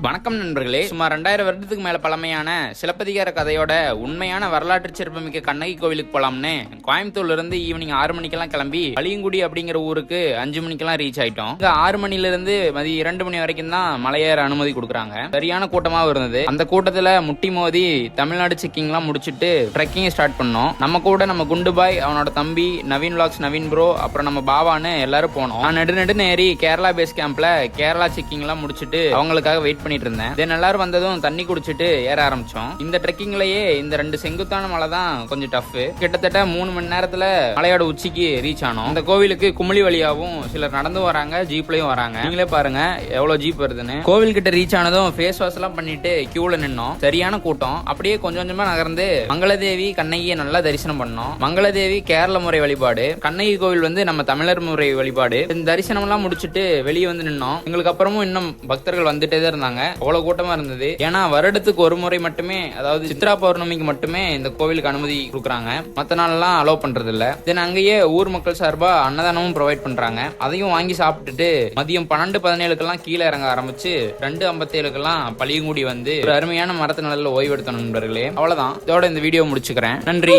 வணக்கம் நண்பர்களே. சுமார் 2000 வருடத்துக்கு மேல பழமையான சிலப்பதிகார கதையோட உண்மையான வரலாற்று சிறப்புமிக்க கண்ணகி கோவிலுக்கு போலாம்னு கோயம்புத்தூர்ல இருந்து ஈவினிங் 6 மணிக்கெல்லாம் கிளம்பி பளியங்குடி அப்படிங்கிற ஊருக்கு 5 மணிக்கெல்லாம் ரீச் ஆயிட்டோம். 6 மணில இருந்து மதியம் 2 மணி வரைக்கும் தான் மலையேற அனுமதி கொடுக்குறாங்க. சரியான கூட்டமா இருந்தது. அந்த கூட்டத்துல முட்டி மோதி தமிழ்நாடு செக்கிங் எல்லாம் முடிச்சுட்டு ட்ரெக்கிங் ஸ்டார்ட் பண்ணோம். நம்ம கூட நம்ம குண்டுபாய், அவனோட தம்பி நவீன் விலாக்ஸ் நவீன் ப்ரோ, அப்புறம் நம்ம பாபான்னு எல்லாரும் போனோம். நான் நெடு ஏறி கேரளா பேஸ் கேம்ப்ல கேரளா செக்கிங் எல்லாம் முடிச்சுட்டு அவங்களுக்காக வெயிட் பண்ணிட்டு இருந்தேன். தென் எல்லாரும் வந்ததும் தண்ணி குடிச்சிட்டு ஏற ஆரம்பிச்சோம். இந்த ட்ரெக்கிங்லயே இந்த 2 செங்குத்தான மலை தான் கொஞ்சம் டஃப். கிட்டத்தட்ட 3 மணி நேரத்துல மலையோட உச்சிக்கு ரீச் ஆனோம். இந்த கோவிலுக்கு குமிழி வழியாவும் சிலர் நடந்து வராங்க, ஜீப்லயும் வராங்க. நீங்களே பாருங்க எவ்வளவு ஜீப் வருதுன்னு. கோவில் கிட்ட ரீச் ஆனதும் ஃபேஸ் வாஷ் எல்லாம் பண்ணிட்டு கியூல நின்னோம். சரியான கூட்டம். அப்படியே கொஞ்சம் கொஞ்சமா நகர்ந்து மங்களதேவி கண்ணகியை நல்லா தரிசனம் பண்ணோம். மங்களதேவி கேரள முறை வழிபாடு, கண்ணகி கோவில் வந்து நம்ம தமிழர் முறை வழிபாடு. இந்த தரிசனம் எல்லாம் முடிச்சுட்டு வெளியே வந்து நின்னோம். எங்களுக்கு அப்புறமும் இன்னும் பக்தர்கள் வந்துட்டே தான் இருந்தாங்க. அவ்வளவு கூட்டமா இருந்தது. ஏன்னா வருடத்துக்கு ஒரு முறை மட்டுமே, அதாவது சித்ரா பௌர்ணமிக்கு மட்டுமே இந்த கோவிலுக்கு அனுமதி கொடுக்குறாங்க. மற்ற நாள் எல்லாம் அலோவ் பண்றது இல்ல. தென் அங்கேயே ஊர் மக்கள் சார்பா அன்னதானமும் ப்ரொவைட் பண்றாங்க. அதையும் வாங்கி சாப்பிட்டுட்டு மதியம் 12-17 கீழே இறங்க ஆரம்பிச்சு 2:57 பளியங்குடி வந்து ஒரு அருமையான மரத்து நிழல்ல ஓய்வெடுத்த நண்பர்களே. அவ்வளவுதான். இதோட இந்த வீடியோ முடிச்சுக்கிறேன். நன்றி.